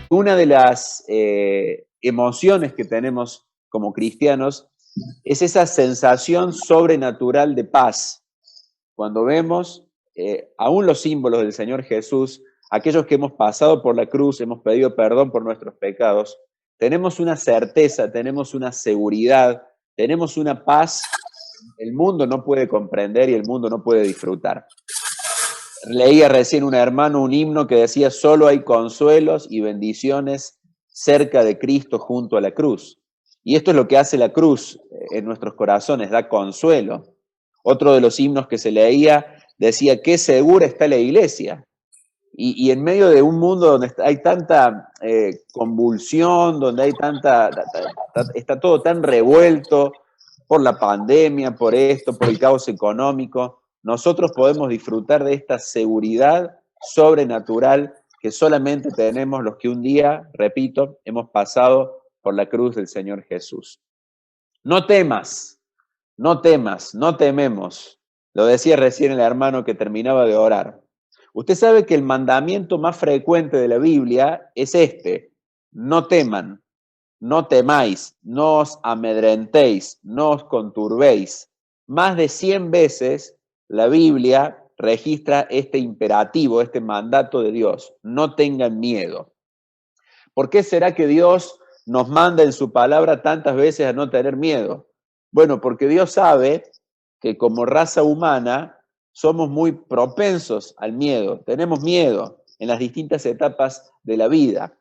Una de las emociones que tenemos como cristianos es esa sensación sobrenatural de paz. Cuando vemos aún los símbolos del Señor Jesús, aquellos que hemos pasado por la cruz, hemos pedido perdón por nuestros pecados, tenemos una certeza, tenemos una seguridad, tenemos una paz que el mundo no puede comprender y el mundo no puede disfrutar. Leía recién un hermano un himno que decía: solo hay consuelos y bendiciones cerca de Cristo junto a la cruz. Y esto es lo que hace la cruz en nuestros corazones, da consuelo. Otro de los himnos que se leía decía: qué segura está la iglesia. Y en medio de un mundo donde hay tanta convulsión, donde hay está todo tan revuelto por la pandemia, por esto, por el caos económico, nosotros podemos disfrutar de esta seguridad sobrenatural que solamente tenemos los que un día, repito, hemos pasado por la cruz del Señor Jesús. No temas, no temas, no tememos. Lo decía recién el hermano que terminaba de orar. Usted sabe que el mandamiento más frecuente de la Biblia es este: no teman, no temáis, no os amedrentéis, no os conturbéis. Más de 100 veces la Biblia registra este imperativo, este mandato de Dios: no tengan miedo. ¿Por qué será que Dios nos manda en su palabra tantas veces a no tener miedo? Bueno, porque Dios sabe que como raza humana somos muy propensos al miedo, tenemos miedo en las distintas etapas de la vida.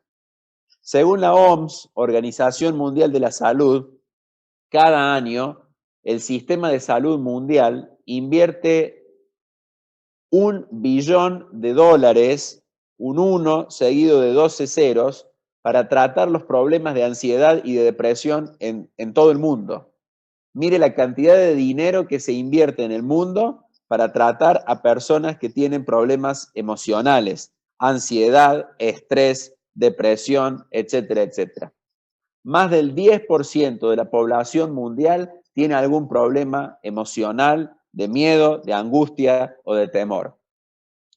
Según la OMS, Organización Mundial de la Salud, cada año el sistema de salud mundial invierte $1 billón, un 1 seguido de 12 ceros, para tratar los problemas de ansiedad y de depresión en todo el mundo. Mire la cantidad de dinero que se invierte en el mundo para tratar a personas que tienen problemas emocionales, ansiedad, estrés, depresión, etcétera, etcétera. Más del 10% de la población mundial tiene algún problema emocional, de miedo, de angustia o de temor.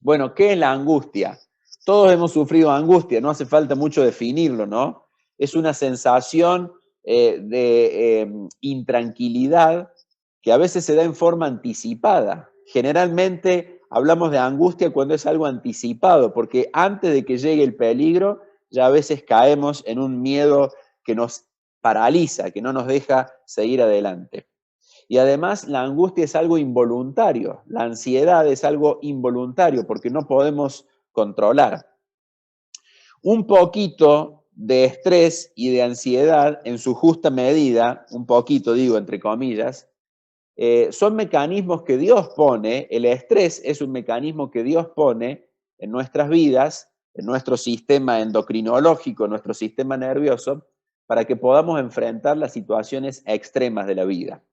Bueno, ¿qué es la angustia? Todos hemos sufrido angustia, no hace falta mucho definirlo, ¿no? Es una sensación de intranquilidad que a veces se da en forma anticipada. Generalmente hablamos de angustia cuando es algo anticipado, porque antes de que llegue el peligro, ya a veces caemos en un miedo que nos paraliza, que no nos deja seguir adelante. Y además la angustia es algo involuntario, la ansiedad es algo involuntario porque no podemos controlar. Un poquito de estrés y de ansiedad en su justa medida, un poquito digo entre comillas, son mecanismos que Dios pone. El estrés es un mecanismo que Dios pone en nuestras vidas, en nuestro sistema endocrinológico, en nuestro sistema nervioso, para que podamos enfrentar las situaciones extremas de la vida.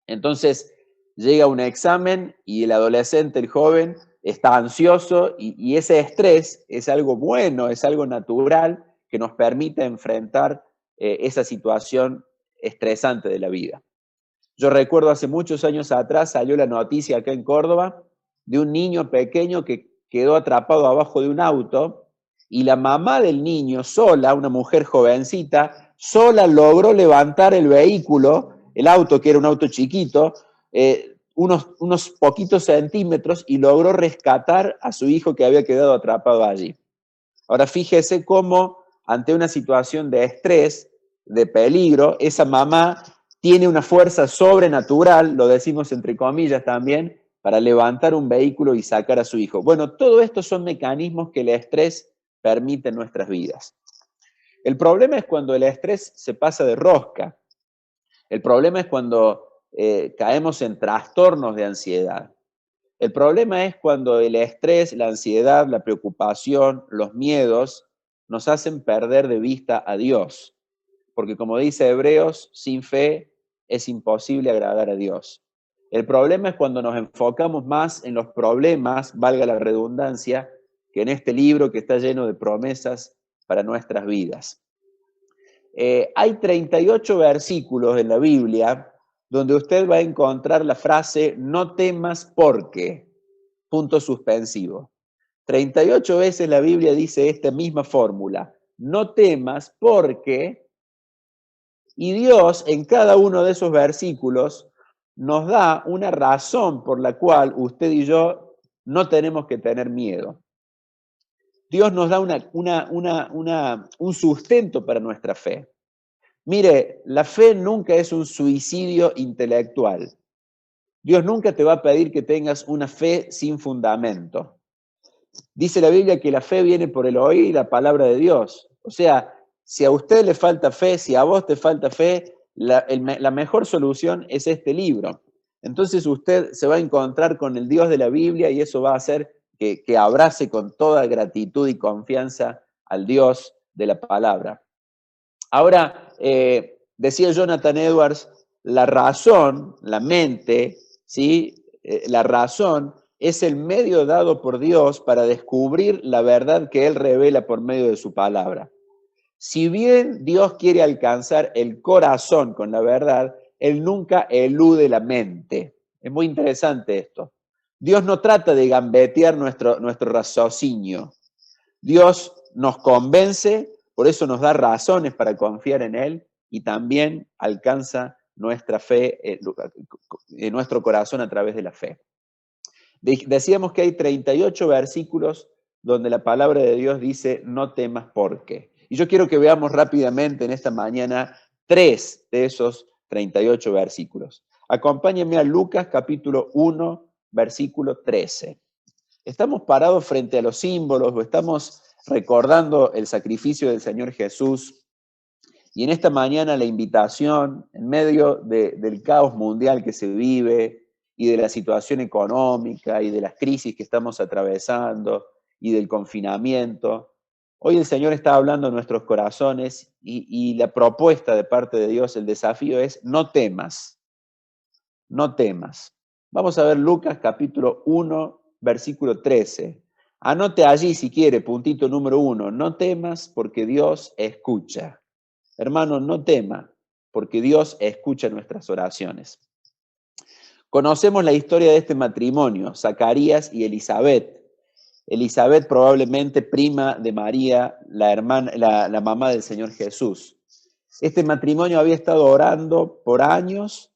Entonces llega un examen y el adolescente, el joven, está ansioso y ese estrés es algo bueno, es algo natural que nos permite enfrentar esa situación estresante de la vida. Yo recuerdo hace muchos años atrás salió la noticia acá en Córdoba de un niño pequeño que quedó atrapado abajo de un auto y la mamá del niño sola, una mujer jovencita, sola logró levantar el vehículo, el auto que era un auto chiquito, unos poquitos centímetros y logró rescatar a su hijo que había quedado atrapado allí. Ahora fíjese cómo ante una situación de estrés, de peligro, esa mamá tiene una fuerza sobrenatural, lo decimos entre comillas también, para levantar un vehículo y sacar a su hijo. Bueno, todo esto son mecanismos que el estrés permite en nuestras vidas. El problema es cuando el estrés se pasa de rosca. El problema es cuando caemos en trastornos de ansiedad. El problema es cuando el estrés, la ansiedad, la preocupación, los miedos nos hacen perder de vista a Dios. Porque como dice Hebreos, sin fe es imposible agradar a Dios. El problema es cuando nos enfocamos más en los problemas, valga la redundancia, que en este libro que está lleno de promesas para nuestras vidas. Hay 38 versículos en la Biblia donde usted va a encontrar la frase no temas porque, punto suspensivo. 38 veces la Biblia dice esta misma fórmula, no temas porque, y Dios en cada uno de esos versículos nos da una razón por la cual usted y yo no tenemos que tener miedo. Dios nos da un sustento para nuestra fe. Mire, la fe nunca es un suicidio intelectual. Dios nunca te va a pedir que tengas una fe sin fundamento. Dice la Biblia que la fe viene por el oír la palabra de Dios. O sea, si a usted le falta fe, si a vos te falta fe, la mejor solución es este libro. Entonces usted se va a encontrar con el Dios de la Biblia y eso va a hacer que abrace con toda gratitud y confianza al Dios de la palabra. Ahora, decía Jonathan Edwards, la razón, la mente, ¿sí? La razón es el medio dado por Dios para descubrir la verdad que Él revela por medio de su palabra. Si bien Dios quiere alcanzar el corazón con la verdad, Él nunca elude la mente. Es muy interesante esto. Dios no trata de gambetear nuestro raciocinio. Dios nos convence, por eso nos da razones para confiar en Él y también alcanza nuestra fe, en nuestro corazón a través de la fe. Decíamos que hay 38 versículos donde la palabra de Dios dice, no temas porque. Y yo quiero que veamos rápidamente en esta mañana 3 de esos 38 versículos. Acompáñenme a Lucas capítulo 1, versículo 13. Estamos parados frente a los símbolos o estamos recordando el sacrificio del Señor Jesús. Y en esta mañana la invitación, en medio del caos mundial que se vive y de la situación económica y de las crisis que estamos atravesando y del confinamiento, hoy el Señor está hablando en nuestros corazones y la propuesta de parte de Dios, el desafío es no temas, no temas. Vamos a ver Lucas capítulo 1, versículo 13. Anote allí si quiere, puntito número 1, no temas porque Dios escucha. Hermano, no tema, porque Dios escucha nuestras oraciones. Conocemos la historia de este matrimonio, Zacarías y Elizabeth. Elizabeth probablemente prima de María, la mamá del Señor Jesús. Este matrimonio había estado orando por años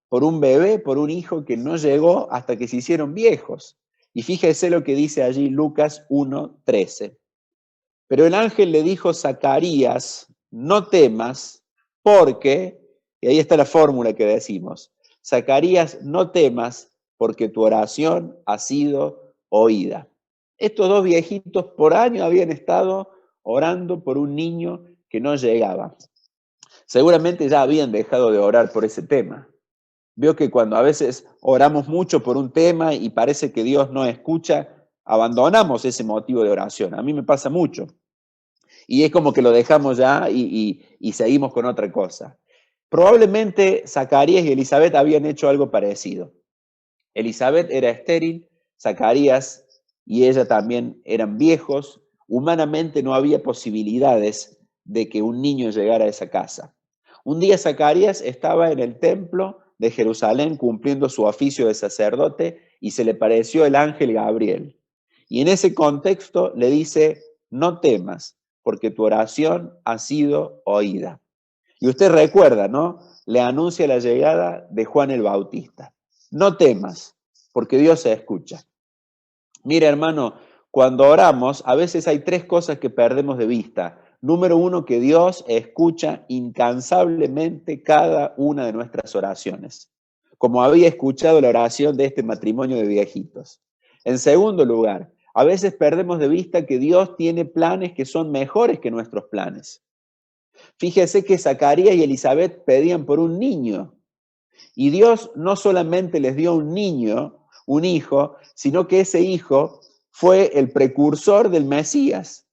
por un bebé, por un hijo que no llegó hasta que se hicieron viejos. Y fíjese lo que dice allí Lucas 1:13. Pero el ángel le dijo a Zacarías, no temas, porque, y ahí está la fórmula que decimos, Zacarías, no temas, porque tu oración ha sido oída. Estos dos viejitos por años habían estado orando por un niño que no llegaba. Seguramente ya habían dejado de orar por ese tema. Veo que cuando a veces oramos mucho por un tema y parece que Dios no escucha, abandonamos ese motivo de oración. A mí me pasa mucho. Y es como que lo dejamos ya y seguimos con otra cosa. Probablemente Zacarías y Elizabeth habían hecho algo parecido. Elizabeth era estéril, Zacarías y ella también eran viejos. Humanamente no había posibilidades de que un niño llegara a esa casa. Un día Zacarías estaba en el templo de Jerusalén cumpliendo su oficio de sacerdote y se le pareció el ángel Gabriel. Y en ese contexto le dice, no temas, porque tu oración ha sido oída. Y usted recuerda, ¿no? Le anuncia la llegada de Juan el Bautista. No temas, porque Dios se escucha. Mira, hermano, cuando oramos, a veces hay 3 cosas que perdemos de vista. Número 1, que Dios escucha incansablemente cada una de nuestras oraciones, como había escuchado la oración de este matrimonio de viejitos. En segundo lugar, a veces perdemos de vista que Dios tiene planes que son mejores que nuestros planes. Fíjese que Zacarías y Elizabeth pedían por un niño, y Dios no solamente les dio un niño, un hijo, sino que ese hijo fue el precursor del Mesías.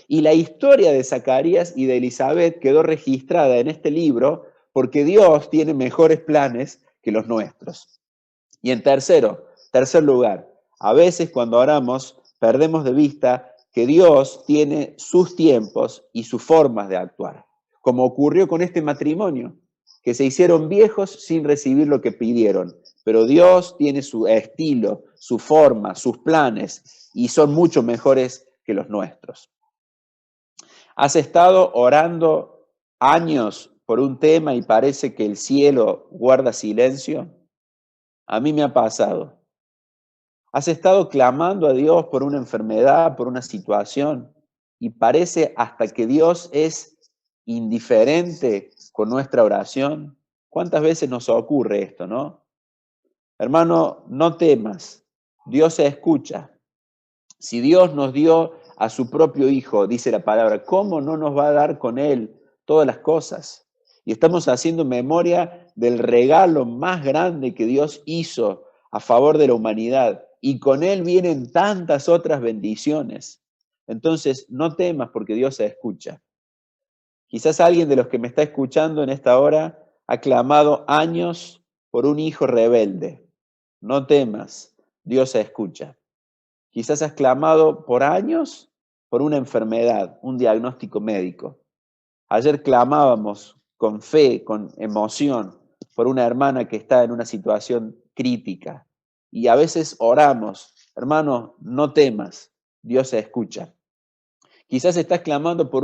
Y la historia de Zacarías y de Elizabeth quedó registrada en este libro porque Dios tiene mejores planes que los nuestros. Y en tercer lugar, a veces cuando oramos perdemos de vista que Dios tiene sus tiempos y sus formas de actuar, como ocurrió con este matrimonio, que se hicieron viejos sin recibir lo que pidieron, pero Dios tiene su estilo, su forma, sus planes, y son mucho mejores que los nuestros. ¿Has estado orando años por un tema y parece que el cielo guarda silencio? A mí me ha pasado. ¿Has estado clamando a Dios por una enfermedad, por una situación, y parece hasta que Dios es indiferente con nuestra oración? ¿Cuántas veces nos ocurre esto, no? Hermano, no temas, Dios se escucha. Si Dios nos dio a su propio Hijo, dice la palabra, ¿cómo no nos va a dar con Él todas las cosas? Y estamos haciendo memoria del regalo más grande que Dios hizo a favor de la humanidad. Y con Él vienen tantas otras bendiciones. Entonces, no temas porque Dios se escucha. Quizás alguien de los que me está escuchando en esta hora ha clamado años por un hijo rebelde. No temas, Dios se escucha. Quizás has clamado por años por una enfermedad, un diagnóstico médico. Ayer clamábamos con fe, con emoción, por una hermana que está en una situación crítica. Y a veces oramos, hermano, no temas, Dios se escucha. Quizás estás clamando por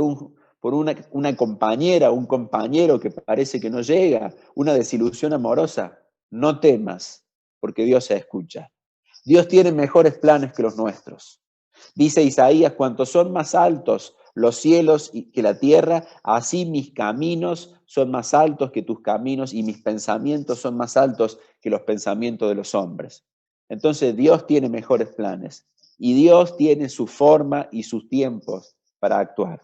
una compañera, un compañero que parece que no llega, una desilusión amorosa. No temas, porque Dios se escucha. Dios tiene mejores planes que los nuestros. Dice Isaías, cuantos son más altos los cielos que la tierra, así mis caminos son más altos que tus caminos y mis pensamientos son más altos que los pensamientos de los hombres. Entonces Dios tiene mejores planes y Dios tiene su forma y sus tiempos para actuar.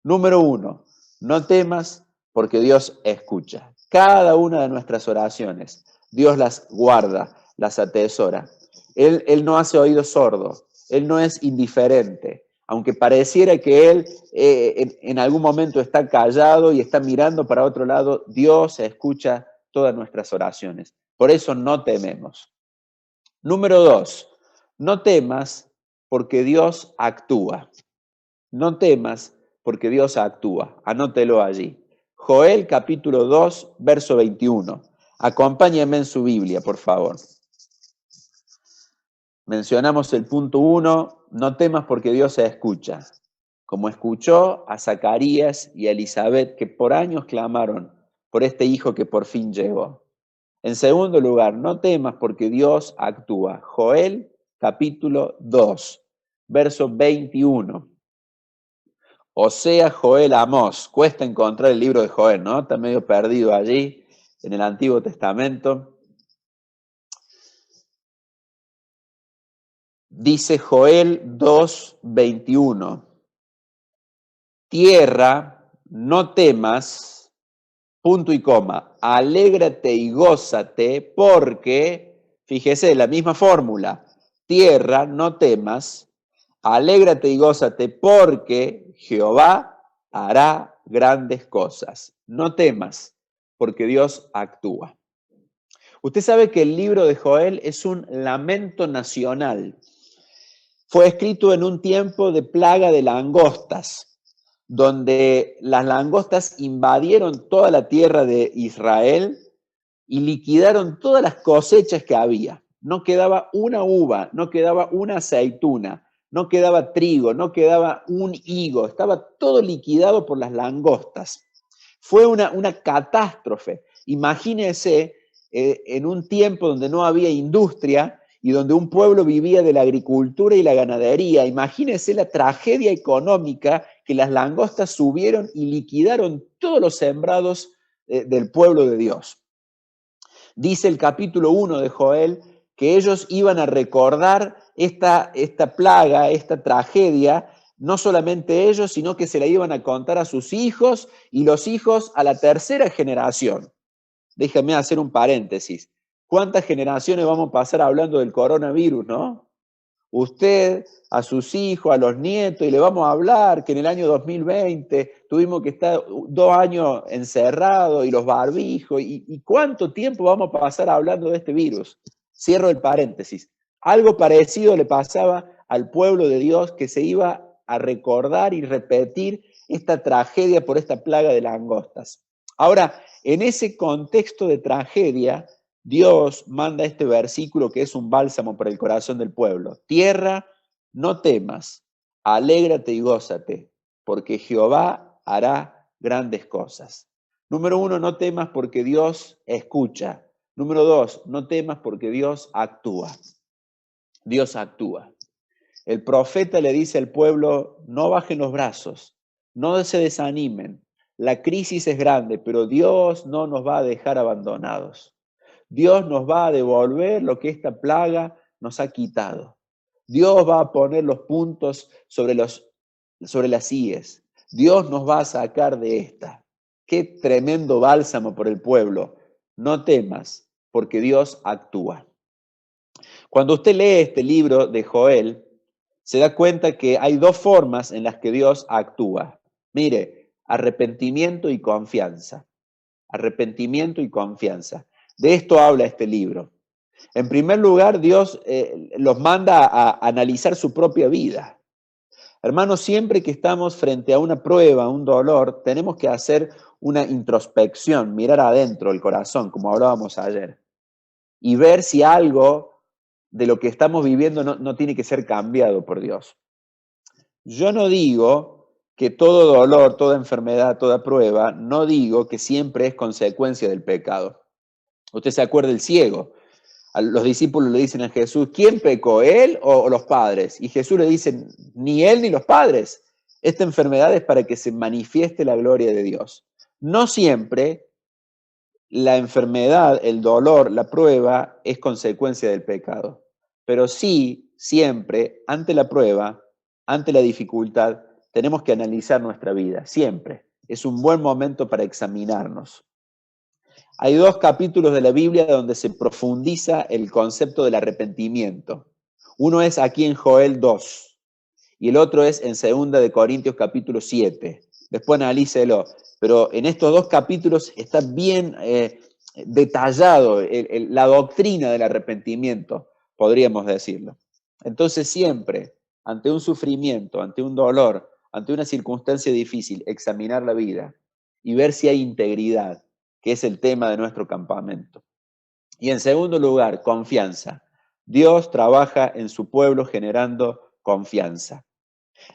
Número 1, no temas porque Dios escucha. Cada una de nuestras oraciones, Dios las guarda, las atesora. Él no hace oído sordo, Él no es indiferente. Aunque pareciera que Él en algún momento está callado y está mirando para otro lado, Dios escucha todas nuestras oraciones. Por eso no tememos. Número 2, no temas porque Dios actúa. No temas porque Dios actúa. Anótelo allí. Joel capítulo 2, verso 21. Acompáñenme en su Biblia, por favor. Mencionamos el punto 1, no temas porque Dios se escucha. Como escuchó a Zacarías y a Elizabeth, que por años clamaron por este hijo que por fin llegó. En segundo lugar, no temas porque Dios actúa. Joel capítulo 2, verso 21. Osea, Joel, Amós. Cuesta encontrar el libro de Joel, ¿no? Está medio perdido allí en el Antiguo Testamento. Dice Joel 2:21. Tierra, no temas, punto y coma, alégrate y gózate porque, fíjese, la misma fórmula, tierra, no temas, alégrate y gózate porque Jehová hará grandes cosas. No temas, porque Dios actúa. Usted sabe que el libro de Joel es un lamento nacional. Fue escrito en un tiempo de plaga de langostas, donde las langostas invadieron toda la tierra de Israel y liquidaron todas las cosechas que había. No quedaba una uva, no quedaba una aceituna, no quedaba trigo, no quedaba un higo, estaba todo liquidado por las langostas. Fue una catástrofe. Imagínense en un tiempo donde no había industria y donde un pueblo vivía de la agricultura y la ganadería. Imagínense la tragedia económica que las langostas subieron y liquidaron todos los sembrados del pueblo de Dios. Dice el capítulo 1 de Joel que ellos iban a recordar esta plaga, esta tragedia, no solamente ellos, sino que se la iban a contar a sus hijos y los hijos a la tercera generación. Déjame hacer un paréntesis. ¿Cuántas generaciones vamos a pasar hablando del coronavirus, no? Usted, a sus hijos, a los nietos, y le vamos a hablar que en el año 2020 tuvimos que estar 2 años encerrados y los barbijos, y cuánto tiempo vamos a pasar hablando de este virus. Cierro el paréntesis. Algo parecido le pasaba al pueblo de Dios que se iba a recordar y repetir esta tragedia por esta plaga de langostas. Ahora, en ese contexto de tragedia, Dios manda este versículo que es un bálsamo para el corazón del pueblo. Tierra, no temas, alégrate y gózate, porque Jehová hará grandes cosas. Número 1, no temas porque Dios escucha. Número 2, no temas porque Dios actúa. Dios actúa. El profeta le dice al pueblo, no bajen los brazos, no se desanimen. La crisis es grande, pero Dios no nos va a dejar abandonados. Dios nos va a devolver lo que esta plaga nos ha quitado. Dios va a poner los puntos sobre las íes. Dios nos va a sacar de esta. Qué tremendo bálsamo por el pueblo. No temas, porque Dios actúa. Cuando usted lee este libro de Joel, se da cuenta que hay dos formas en las que Dios actúa. Mire, arrepentimiento y confianza. Arrepentimiento y confianza. De esto habla este libro. En primer lugar, Dios los manda a analizar su propia vida. Hermanos, siempre que estamos frente a una prueba, un dolor, tenemos que hacer una introspección, mirar adentro el corazón, como hablábamos ayer, y ver si algo de lo que estamos viviendo no tiene que ser cambiado por Dios. Yo no digo que todo dolor, toda enfermedad, toda prueba, no digo que siempre es consecuencia del pecado. Usted se acuerda del ciego. A los discípulos le dicen a Jesús, ¿quién pecó, él o los padres? Y Jesús le dice, ni él ni los padres. Esta enfermedad es para que se manifieste la gloria de Dios. No siempre la enfermedad, el dolor, la prueba es consecuencia del pecado. Pero sí, siempre, ante la prueba, ante la dificultad, tenemos que analizar nuestra vida, siempre. Es un buen momento para examinarnos. Hay dos capítulos de la Biblia donde se profundiza el concepto del arrepentimiento. Uno es aquí en Joel 2 y el otro es en 2 de Corintios capítulo 7. Después analícelo. Pero en estos dos capítulos está bien detallado la doctrina del arrepentimiento, podríamos decirlo. Entonces siempre, ante un sufrimiento, ante un dolor, ante una circunstancia difícil, examinar la vida y ver si hay integridad, que es el tema de nuestro campamento. Y en segundo lugar, confianza. Dios trabaja en su pueblo generando confianza.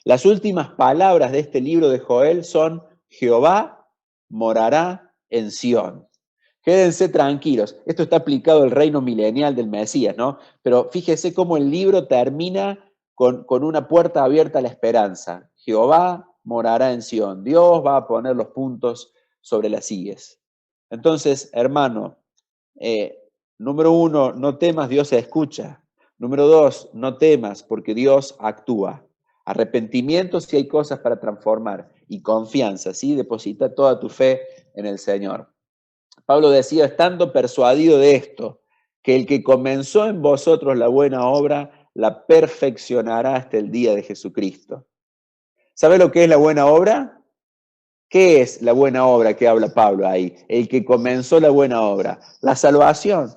Las últimas palabras de este libro de Joel son, Jehová morará en Sión. Quédense tranquilos. Esto está aplicado al reino milenial del Mesías, ¿no? Pero fíjese cómo el libro termina con una puerta abierta a la esperanza. Jehová morará en Sión. Dios va a poner los puntos sobre las íes. Entonces, hermano, número 1, no temas, Dios se escucha. Número 2, no temas porque Dios actúa. Arrepentimiento si hay cosas para transformar y confianza, ¿sí? Deposita toda tu fe en el Señor. Pablo decía, estando persuadido de esto, que el que comenzó en vosotros la buena obra, la perfeccionará hasta el día de Jesucristo. ¿Sabe lo que es la buena obra? ¿Qué es la buena obra que habla Pablo ahí? El que comenzó la buena obra, la salvación,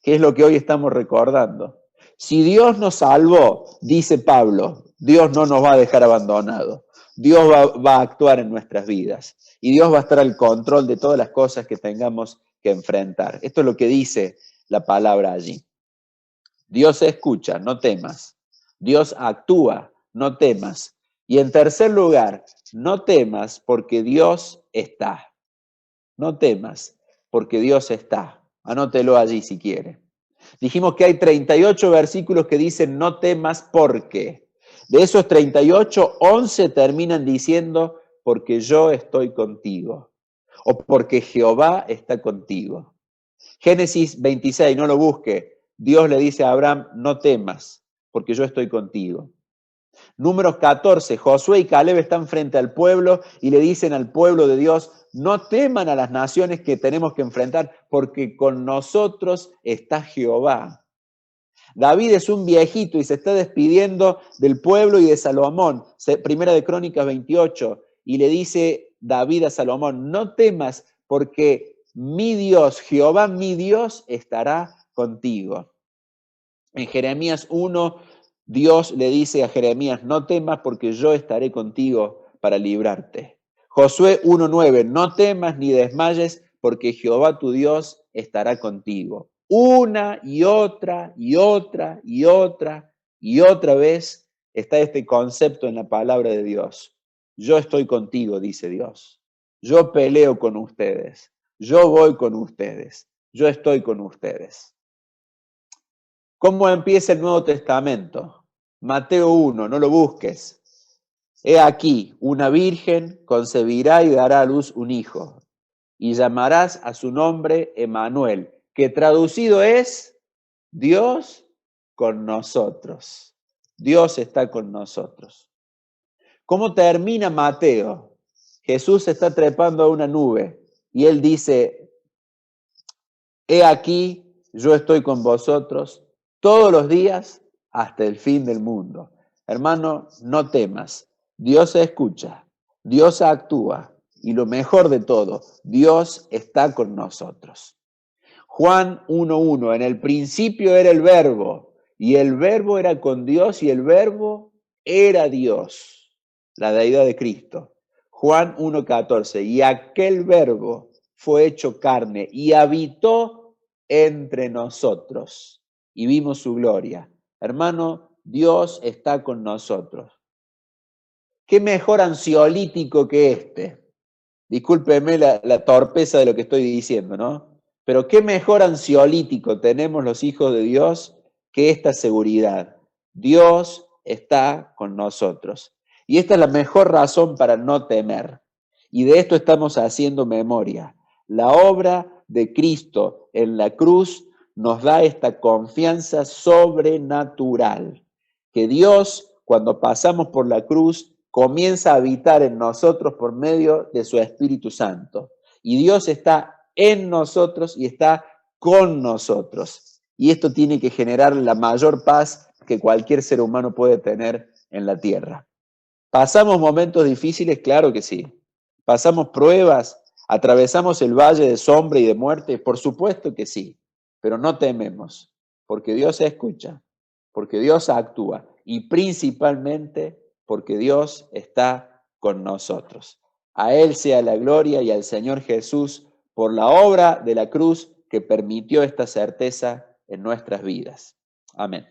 que es lo que hoy estamos recordando. Si Dios nos salvó, dice Pablo, Dios no nos va a dejar abandonados. Dios va a actuar en nuestras vidas y Dios va a estar al control de todas las cosas que tengamos que enfrentar. Esto es lo que dice la palabra allí. Dios escucha, no temas. Dios actúa, no temas. Y en tercer lugar, no temas porque Dios está. No temas porque Dios está. Anótelo allí si quiere. Dijimos que hay 38 versículos que dicen no temas porque. De esos 38, 11 terminan diciendo porque yo estoy contigo o porque Jehová está contigo. Génesis 26, no lo busque. Dios le dice a Abraham, no temas porque yo estoy contigo. Números 14, Josué y Caleb están frente al pueblo y le dicen al pueblo de Dios, no teman a las naciones que tenemos que enfrentar, porque con nosotros está Jehová. David es un viejito y se está despidiendo del pueblo y de Salomón. Primera de Crónicas 28, y le dice David a Salomón, no temas porque mi Dios, Jehová mi Dios, estará contigo. En Jeremías 1, Dios le dice a Jeremías, no temas porque yo estaré contigo para librarte. Josué 1:9, no temas ni desmayes porque Jehová tu Dios estará contigo. Una y otra y otra y otra y otra vez está este concepto en la palabra de Dios. yo estoy contigo, dice Dios. Yo peleo con ustedes. Yo voy con ustedes. Yo estoy con ustedes. ¿Cómo empieza el Nuevo Testamento? Mateo 1, no lo busques. He aquí, una virgen concebirá y dará a luz un hijo, y llamarás a su nombre Emmanuel, que traducido es Dios con nosotros. Dios está con nosotros. ¿Cómo termina Mateo? Jesús está trepando a una nube y él dice, he aquí, yo estoy con vosotros todos los días hasta el fin del mundo. Hermano, no temas. Dios escucha, Dios actúa y lo mejor de todo, Dios está con nosotros. Juan 1:1, en el principio era el Verbo y el Verbo era con Dios y el Verbo era Dios, la deidad de Cristo. Juan 1:14, y aquel Verbo fue hecho carne y habitó entre nosotros y vimos su gloria. Hermano, Dios está con nosotros. ¿Qué mejor ansiolítico que este? Discúlpeme la torpeza de lo que estoy diciendo, ¿no? Pero qué mejor ansiolítico tenemos los hijos de Dios que esta seguridad. Dios está con nosotros. Y esta es la mejor razón para no temer. Y de esto estamos haciendo memoria. La obra de Cristo en la cruz nos da esta confianza sobrenatural. Que Dios, cuando pasamos por la cruz, comienza a habitar en nosotros por medio de su Espíritu Santo. Y Dios está en nosotros y está con nosotros. Y esto tiene que generar la mayor paz que cualquier ser humano puede tener en la tierra. ¿Pasamos momentos difíciles? Claro que sí. ¿Pasamos pruebas? ¿Atravesamos el valle de sombra y de muerte? Por supuesto que sí. Pero no tememos, porque Dios escucha, porque Dios actúa y principalmente porque Dios está con nosotros. A Él sea la gloria y al Señor Jesús por la obra de la cruz que permitió esta certeza en nuestras vidas. Amén.